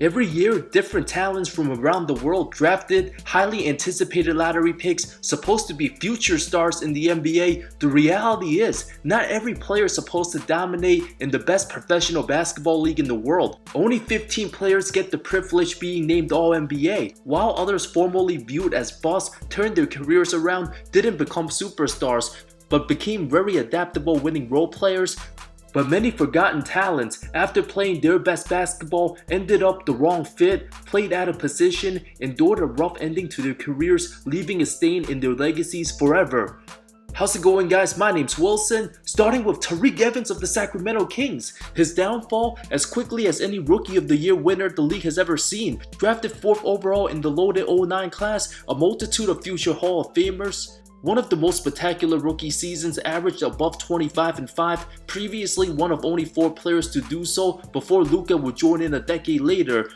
Every year, different talents from around the world drafted, highly anticipated lottery picks, supposed to be future stars in the NBA. The reality is, not every player is supposed to dominate in the best professional basketball league in the world. Only 15 players get the privilege being named All-NBA, while others formerly viewed as busts turned their careers around, didn't become superstars, but became very adaptable winning role players. But many forgotten talents, after playing their best basketball, ended up the wrong fit, played out of position, endured a rough ending to their careers, leaving a stain in their legacies forever. How's it going, guys? My name's Wilson. Starting with Tariq Evans of the Sacramento Kings. His downfall, as quickly as any Rookie of the Year winner the league has ever seen. Drafted 4th overall in the loaded 09 class, a multitude of future Hall of Famers. One of the most spectacular rookie seasons, averaged above 25-5, previously one of only 4 players to do so before Luka would join in a decade later.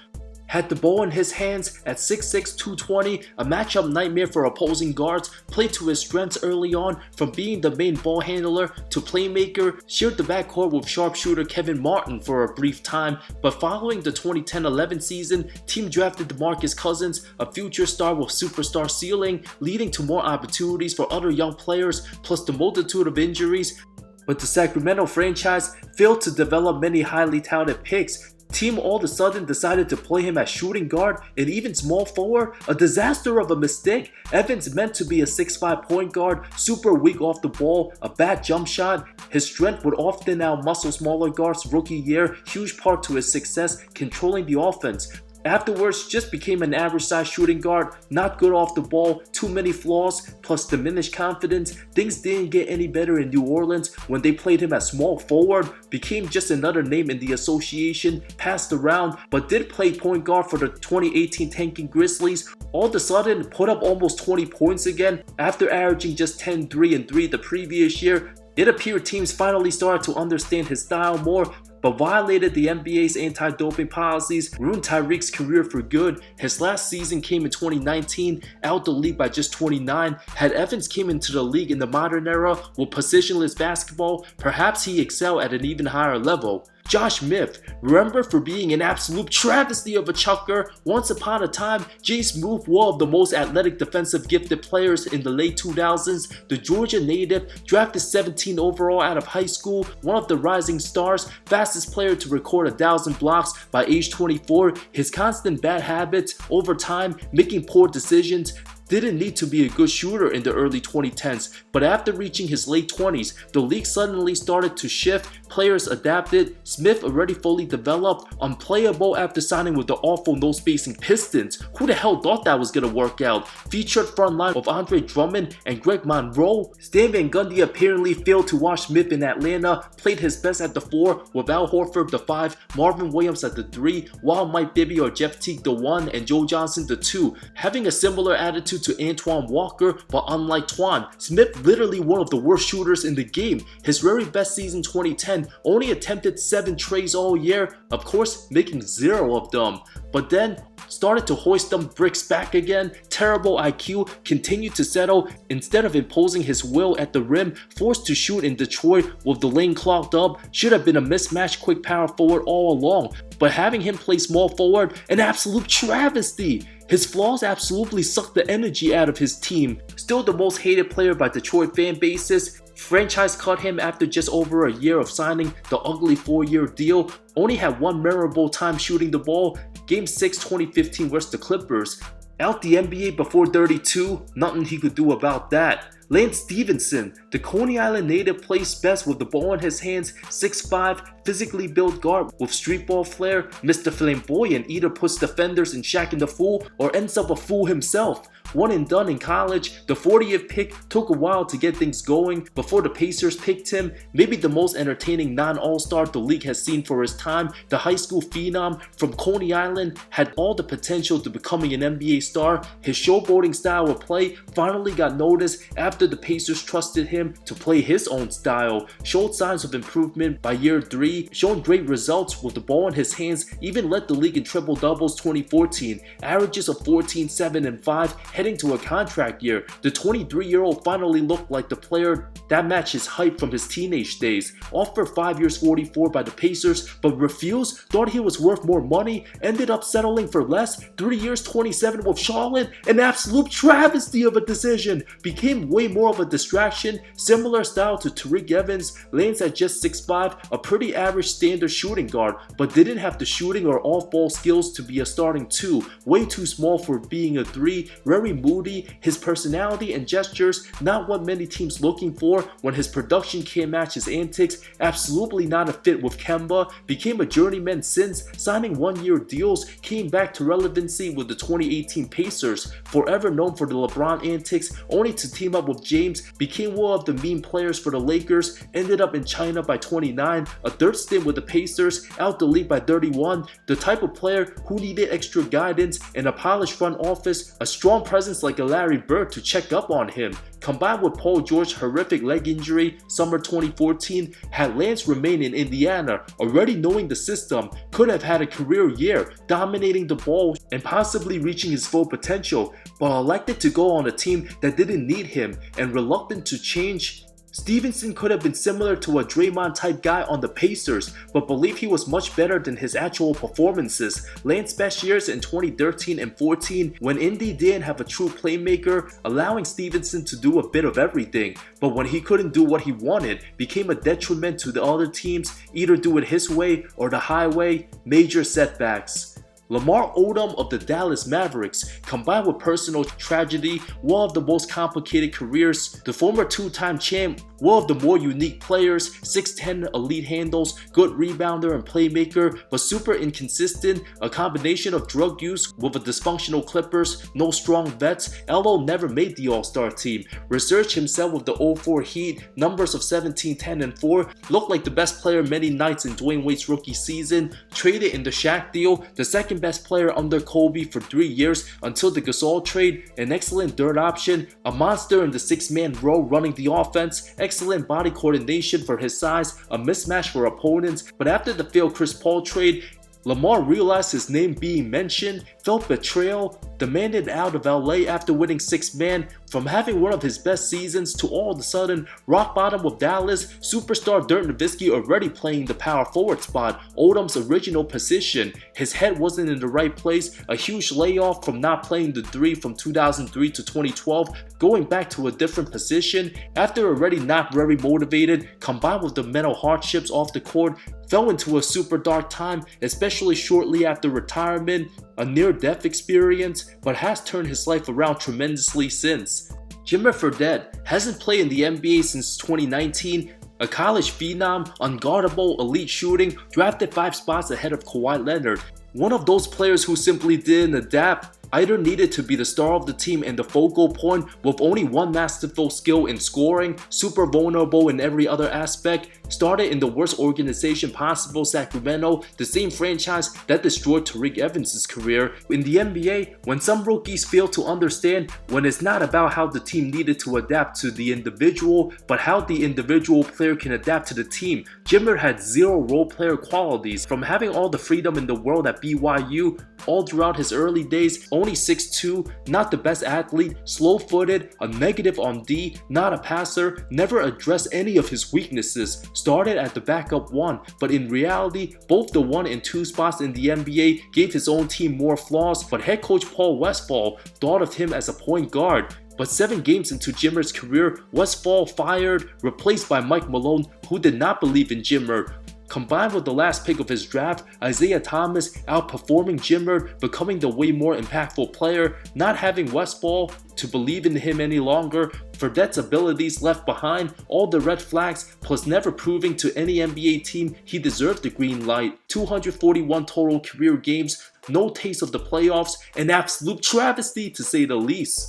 Had the ball in his hands at 6'6", 220, a matchup nightmare for opposing guards, played to his strengths early on from being the main ball handler to playmaker, shared the backcourt with sharpshooter Kevin Martin for a brief time, but following the 2010-11 season, team drafted DeMarcus Cousins, a future star with superstar ceiling, leading to more opportunities for other young players, plus the multitude of injuries. But the Sacramento franchise failed to develop many highly talented picks. Team all of a sudden decided to play him at shooting guard and even small forward, a disaster of a mistake. Evans meant to be a 6'5" point guard, super weak off the ball, a bad jump shot. His strength would often outmuscle smaller guards rookie year, huge part to his success controlling the offense. Afterwards, just became an average size shooting guard, not good off the ball, too many flaws, plus diminished confidence. Things didn't get any better in New Orleans when they played him at small forward, became just another name in the association, passed around, but did play point guard for the 2018 tanking Grizzlies. All of a sudden, put up almost 20 points again after averaging just 10, 3, and 3 the previous year. It appeared teams finally started to understand his style more, but violated the NBA's anti-doping policies, ruined Tariq's career for good. His last season came in 2019, out the league by just 29. Had Evans came into the league in the modern era with positionless basketball, perhaps he excelled at an even higher level. Josh Smith, remembered for being an absolute travesty of a chucker. Once upon a time, J. Smooth, one of the most athletic defensive gifted players in the late 2000s, the Georgia native, drafted 17 overall out of high school, one of the rising stars, fastest player to record 1,000 blocks by age 24. His constant bad habits over time, making poor decisions, didn't need to be a good shooter in the early 2010s, but after reaching his late 20s, the league suddenly started to shift, players adapted. Smith, already fully developed, unplayable after signing with the awful no-spacing Pistons. Who the hell thought that was gonna work out? Featured front line of Andre Drummond and Greg Monroe. Stan Van Gundy apparently failed to watch Smith in Atlanta, played his best at the 4, with Al Horford the 5, Marvin Williams at the 3, while Mike Bibby or Jeff Teague the 1, and Joe Johnson the 2. Having a similar attitude to Antoine Walker, but unlike Twan, Smith literally one of the worst shooters in the game. His very best season 2010, only attempted 7 trays all year, of course making 0 of them, but then started to hoist them bricks back again. Terrible IQ, continued to settle instead of imposing his will at the rim, forced to shoot in Detroit with the lane clogged up. Should have been a mismatched quick power forward all along, but having him play small forward, an absolute travesty. His flaws absolutely sucked the energy out of his team. Still the most hated player by Detroit fan bases. Franchise cut him after just over a year of signing the ugly 4-year deal. Only had one memorable time shooting the ball, Game 6 2015 versus the Clippers. Out the NBA before 32, nothing he could do about that. Lance Stevenson, the Coney Island native, plays best with the ball in his hands, 6'5", physically built guard with street ball flair. Mr. Flamboyant either puts defenders in Shaq and the Fool or ends up a fool himself. One and done in college, the 40th pick took a while to get things going before the Pacers picked him. Maybe the most entertaining non-all-star the league has seen for his time, the high school phenom from Coney Island had all the potential to becoming an NBA star. His showboating style of play finally got noticed after the Pacers trusted him to play his own style. Showed signs of improvement by year 3, showing great results with the ball in his hands, even led the league in triple doubles 2014, averages of 14, 7, and 5, heading heading to a contract year, the 23-year-old finally looked like the player that matched his hype from his teenage days. Offered 5 years $44 by the Pacers, but refused, thought he was worth more money, ended up settling for less, 3 years $27 with Charlotte, an absolute travesty of a decision, became way more of a distraction, similar style to Tariq Evans, lands at just 6'5", a pretty average standard shooting guard, but didn't have the shooting or off-ball skills to be a starting 2, way too small for being a 3, very moody, his personality and gestures, not what many teams looking for when his production can't match his antics, absolutely not a fit with Kemba, became a journeyman since, signing 1-year deals, came back to relevancy with the 2018 Pacers, forever known for the LeBron antics, only to team up with James, became one of the meme players for the Lakers, ended up in China by 29, a third stint with the Pacers, out the league by 31, the type of player who needed extra guidance and a polished front office, a strong presence like a Larry Bird to check up on him. Combined with Paul George's horrific leg injury summer 2014, had Lance remained in Indiana, already knowing the system, could have had a career year, dominating the ball and possibly reaching his full potential, but elected to go on a team that didn't need him and reluctant to change. Stevenson could have been similar to a Draymond type guy on the Pacers, but believed he was much better than his actual performances. Lance's best years in 2013 and 14 when Indy didn't have a true playmaker, allowing Stevenson to do a bit of everything, but when he couldn't do what he wanted, became a detriment to the other teams, either do it his way or the highway, major setbacks. Lamar Odom of the Dallas Mavericks, combined with personal tragedy, one of the most complicated careers, the former two-time champ, one of the more unique players, 6'10", elite handles, good rebounder and playmaker, but super inconsistent, a combination of drug use with a dysfunctional Clippers, no strong vets, LO never made the All-Star team, resurged himself with the 04 Heat, numbers of 17, 10, and 4, looked like the best player many nights in Dwayne Wade's rookie season, traded in the Shaq deal, the second best player under Kobe for 3 years until the Gasol trade, an excellent third option, a monster in the 6-man row running the offense, excellent body coordination for his size, a mismatch for opponents, but after the failed Chris Paul trade, Lamar realized his name being mentioned, felt betrayal, demanded out of LA after winning 6-man, from having one of his best seasons to all of a sudden rock bottom with Dallas, superstar Dirk Nowitzki already playing the power forward spot, Odom's original position, his head wasn't in the right place, a huge layoff from not playing the 3 from 2003 to 2012, going back to a different position, after already not very motivated, combined with the mental hardships off the court, fell into a super dark time, especially shortly after retirement, a near-death experience, but has turned his life around tremendously since. Jimmer Fredette hasn't played in the NBA since 2019, a college phenom, unguardable, elite shooting, drafted 5 spots ahead of Kawhi Leonard. One of those players who simply didn't adapt, either needed to be the star of the team and the focal point with only one masterful skill in scoring, super vulnerable in every other aspect, started in the worst organization possible, Sacramento, the same franchise that destroyed Tariq Evans' career. In the NBA, when some rookies fail to understand when it's not about how the team needed to adapt to the individual, but how the individual player can adapt to the team, Jimmer had zero role player qualities. From having all the freedom in the world at BYU, all throughout his early days, only 6'2", not the best athlete, slow-footed, a negative on D, not a passer, never addressed any of his weaknesses, started at the backup 1, but in reality, both the 1 and 2 spots in the NBA gave his own team more flaws, but head coach Paul Westphal thought of him as a point guard. But 7 games into Jimmer's career, Westphal fired, replaced by Mike Malone, who did not believe in Jimmer. Combined with the last pick of his draft, Isaiah Thomas outperforming Jimmer, becoming the way more impactful player, not having Westphal to believe in him any longer, Fredette's abilities left behind, all the red flags, plus never proving to any NBA team he deserved the green light, 241 total career games, no taste of the playoffs, an absolute travesty to say the least.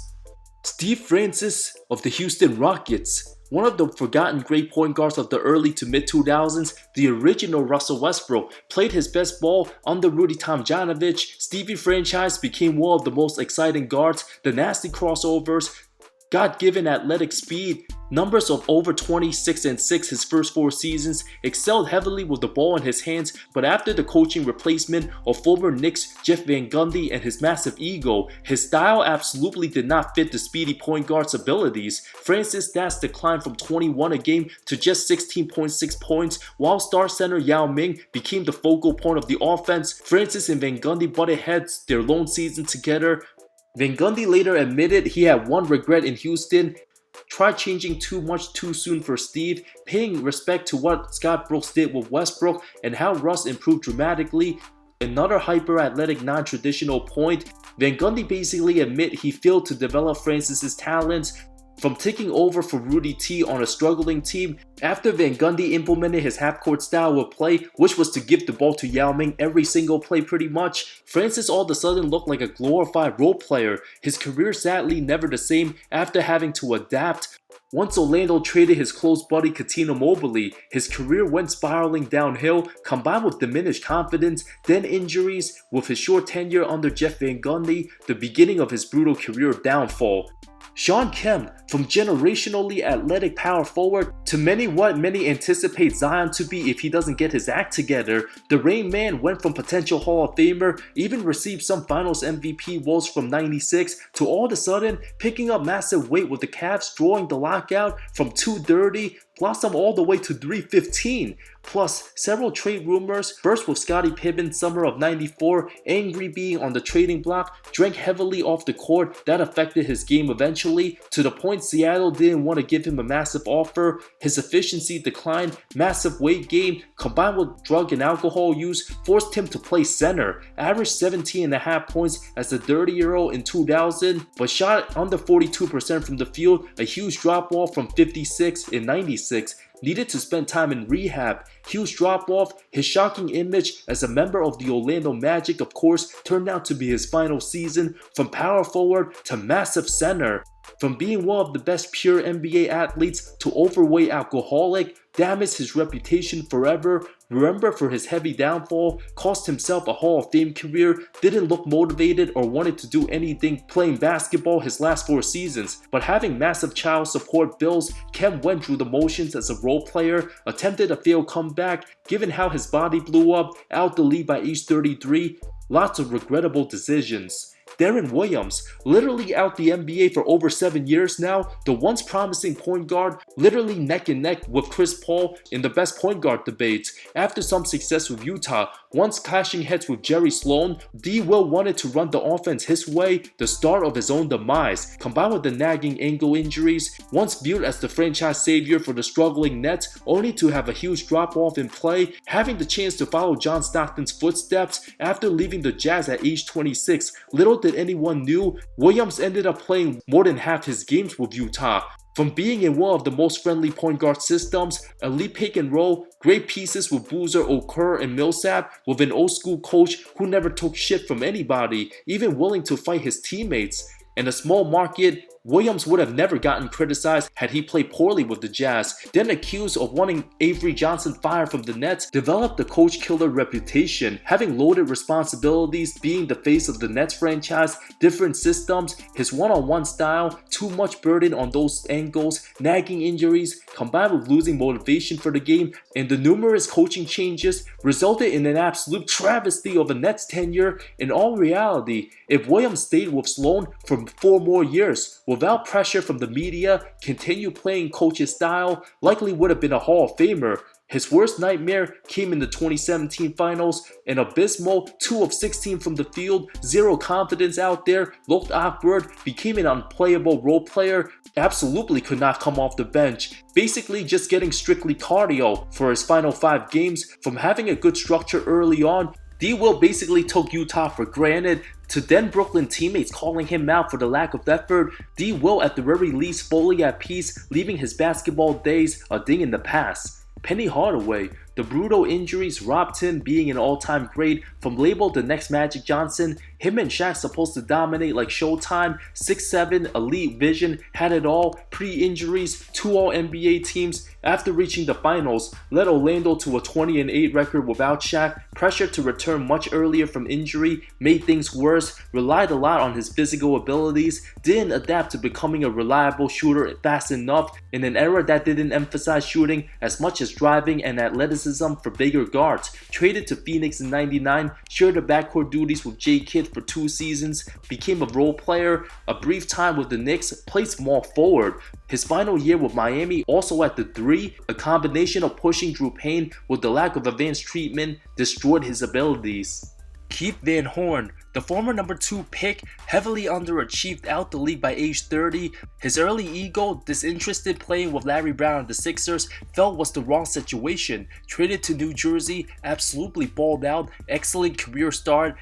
Steve Francis of the Houston Rockets, one of the forgotten great point guards of the early to mid-2000s, the original Russell Westbrook, played his best ball under Rudy Tomjanovich. Stevie franchise became one of the most exciting guards, the nasty crossovers, God-given athletic speed, Numbers of over 26 and 6 his first 4 seasons, excelled heavily with the ball in his hands, but after the coaching replacement of former Knicks Jeff Van Gundy and his massive ego, his style absolutely did not fit the speedy point guard's abilities. Francis' stats declined from 21 a game to just 16.6 points, while star center Yao Ming became the focal point of the offense. Francis and Van Gundy butted heads their lone season together. Van Gundy later admitted he had one regret in Houston: tried changing too much too soon for Steve, paying respect to what Scott Brooks did with Westbrook and how Russ improved dramatically. Another hyper-athletic non-traditional point, Van Gundy basically admitted he failed to develop Francis' talents. From taking over for Rudy T on a struggling team, after Van Gundy implemented his half-court style of play, which was to give the ball to Yao Ming every single play pretty much, Francis all of a sudden looked like a glorified role player. His career sadly never the same after having to adapt. Once Orlando traded his close buddy Cuttino Mobley, his career went spiraling downhill, combined with diminished confidence, then injuries. With his short tenure under Jeff Van Gundy, the beginning of his brutal career downfall. Shawn Kemp, from generationally athletic power forward to what many anticipate Zion to be if he doesn't get his act together, the Rain Man went from potential Hall of Famer, even received some Finals MVP votes from '96, to all of a sudden picking up massive weight with the Cavs, drawing the lockout from 230, blossom all the way to 315. Plus, several trade rumors, first with Scottie Pippen summer of '94, angry being on the trading block, drank heavily off the court, that affected his game eventually, to the point Seattle didn't want to give him a massive offer. His efficiency declined, massive weight gain, combined with drug and alcohol use, forced him to play center, averaged 17.5 points as a 30-year-old in 2000, but shot under 42% from the field, a huge drop off from 56 in '96. Needed to spend time in rehab. Huge drop off. His shocking image as a member of the Orlando Magic, of course, turned out to be his final season, from power forward to massive center. From being one of the best pure NBA athletes to overweight alcoholic, damaged his reputation forever. Remember for his heavy downfall, cost himself a Hall of Fame career, didn't look motivated or wanted to do anything playing basketball his last 4 seasons. But having massive child support bills, Kemp went through the motions as a role player, attempted a failed comeback, given how his body blew up, out the league by age 33, lots of regrettable decisions. Deron Williams, literally out the NBA for over 7 years now, the once promising point guard, literally neck and neck with Chris Paul in the best point guard debates. After some success with Utah, once clashing heads with Jerry Sloan, D. Will wanted to run the offense his way, the start of his own demise, combined with the nagging ankle injuries, once viewed as the franchise savior for the struggling Nets, only to have a huge drop-off in play, having the chance to follow John Stockton's footsteps after leaving the Jazz at age 26. Little did anyone knew, Williams ended up playing more than half his games with Utah. From being in one of the most friendly point guard systems, elite pick and roll, great pieces with Boozer, Okur, and Millsap, with an old school coach who never took shit from anybody, even willing to fight his teammates. In a small market, Williams would have never gotten criticized had he played poorly with the Jazz. Then accused of wanting Avery Johnson fired from the Nets, developed a coach killer reputation, having loaded responsibilities, being the face of the Nets franchise, different systems, his one-on-one style, too much burden on those angles, nagging injuries, combined with losing motivation for the game, and the numerous coaching changes resulted in an absolute travesty of a Nets tenure. In all reality, if Williams stayed with Sloan for 4 more years, without pressure from the media, continue playing coach's style, likely would have been a Hall of Famer. His worst nightmare came in the 2017 finals, an abysmal 2 of 16 from the field, zero confidence out there, looked awkward, became an unplayable role player, absolutely could not come off the bench, basically just getting strictly cardio for his final 5 games. From having a good structure early on, D. Will basically took Utah for granted, to then Brooklyn teammates calling him out for the lack of effort. D. Will at the very least fully at peace, leaving his basketball days a thing in the past. Penny Hardaway, the brutal injuries robbed him being an all-time great. From labeled the next Magic Johnson, him and Shaq supposed to dominate like Showtime, 6'7", elite vision, had it all, pre-injuries, 2 All-NBA teams. After reaching the finals, led Orlando to a 20-8 record without Shaq. Pressure to return much earlier from injury made things worse, relied a lot on his physical abilities, didn't adapt to becoming a reliable shooter fast enough in an era that didn't emphasize shooting as much as driving and athleticism for bigger guards. Traded to Phoenix in '99, shared the backcourt duties with J. Kidd for 2 seasons, became a role player, a brief time with the Knicks, played small forward. His final year with Miami, also at the 3, a combination of pushing Drew Payne with the lack of advanced treatment destroyed his abilities. Keith Van Horn, the former number 2 pick, heavily underachieved out the league by age 30. His early ego, disinterested playing with Larry Brown and the Sixers, felt was the wrong situation. Traded to New Jersey, absolutely balled out, excellent career start,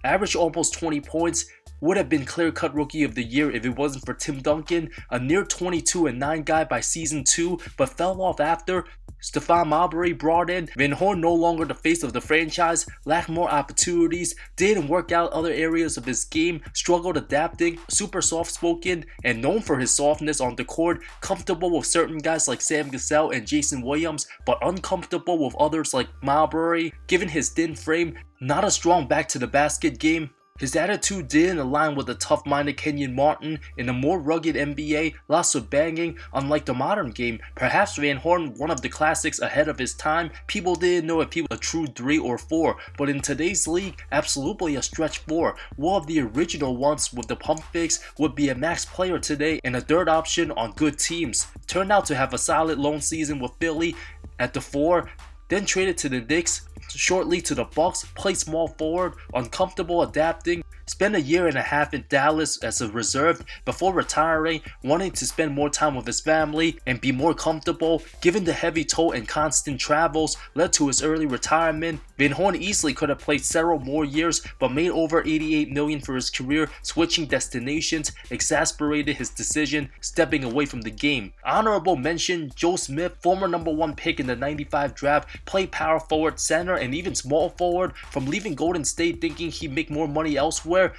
averaged almost 20 points, would have been clear-cut Rookie of the Year if it wasn't for Tim Duncan, a near 22-9 guy by season 2, but fell off after. Stephon Marbury brought in. Van Horn, no longer the face of the franchise, lacked more opportunities, didn't work out other areas of his game, struggled adapting, super soft-spoken, and known for his softness on the court, comfortable with certain guys like Sam Cassell and Jason Williams, but uncomfortable with others like Marbury. Given his thin frame, not a strong back-to-the-basket game. His attitude didn't align with the tough-minded Kenyon Martin in a more rugged NBA, lots of banging, unlike the modern game. Perhaps Van Horn, one of the classics ahead of his time, people didn't know if he was a true 3 or 4, but in today's league, absolutely a stretch 4. One of the original ones with the pump fakes would be a max player today and a third option on good teams. Turned out to have a solid lone season with Philly at the 4, then traded to the Knicks, shortly to the Bucks, played small forward, uncomfortable adapting, spent a year and a half in Dallas as a reserve before retiring, wanting to spend more time with his family and be more comfortable. Given the heavy toll and constant travels led to his early retirement, Van Horn easily could have played several more years but made over $88 million for his career. Switching destinations exasperated his decision, stepping away from the game. Honorable mention, Joe Smith, former number 1 pick in the '95 draft, played power forward, center, and even small forward. From leaving Golden State thinking he'd make more money elsewhere,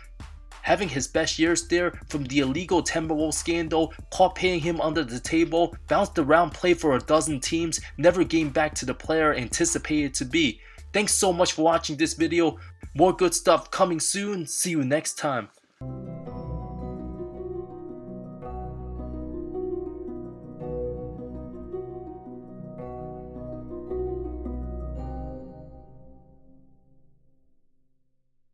having his best years there, from the illegal Timberwolves scandal, caught paying him under the table, bounced around, played for a dozen teams, never gained back to the player anticipated to be. Thanks so much for watching this video. More good stuff coming soon. See you next time.